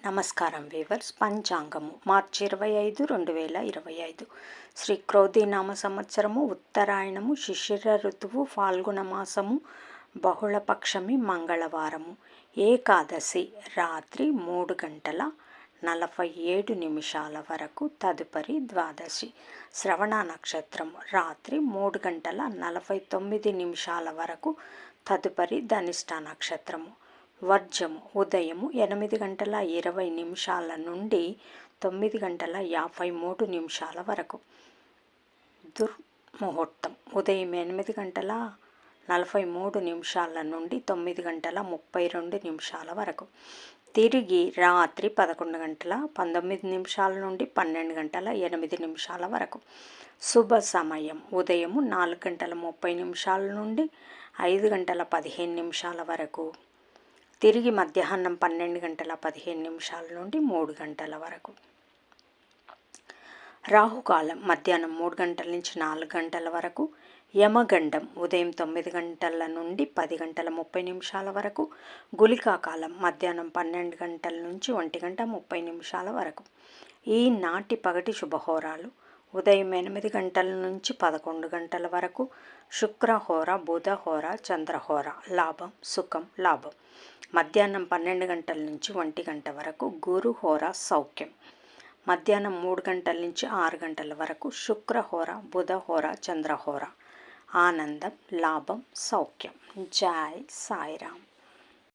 నమస్కారం వీవర్స్. పంచాంగము మార్చి 25, 2025 శ్రీ క్రోధినామ సంవత్సరము, ఉత్తరాయణము, శిశిర ఋతువు, ఫాల్గుణ మాసము, బహుళపక్షమి, మంగళవారము, ఏకాదశి రాత్రి 3:47 వరకు, తదుపరి ద్వాదశి. శ్రవణ నక్షత్రము రాత్రి 3:49 వరకు, తదుపరి ధనిష్ట నక్షత్రము. వర్జము ఉదయము 8:20 నుండి 9:53 వరకు. దుర్ముహూర్తం ఉదయం 8:43 నుండి 9:32 వరకు. తిరిగి రాత్రి 11:19 నుండి 12:08 వరకు. శుభ సమయం ఉదయం 4:30 నుండి 5:15 వరకు. తిరిగి మధ్యాహ్నం 12:15 నుండి 3 గంటల వరకు. రాహుకాలం మధ్యాహ్నం 3 గంటల నుంచి 4 గంటల వరకు. యమగండం ఉదయం 9 గంటల నుండి 10:30 వరకు. గుళికాకాలం మధ్యాహ్నం 12 గంటల నుంచి 1:30 వరకు. ఈనాటి పగటి శుభహోరాలు: ఉదయం 8 గంటల నుంచి 11 గంటల వరకు. శుక్రహోర, బుధహోర, చంద్రహోర. లాభం సుఖం లాభం. మధ్యాహ్నం 12 గంటల నుంచి 1 గంట వరకు. గురుహోర సౌఖ్యం. మధ్యాహ్నం 3 గంటల నుంచి 6 గంటల వరకు. శుక్రహోర, బుధహోర, చంద్రహోర. ఆనందం, లాభం, సౌఖ్యం. జై సాయిరామ్.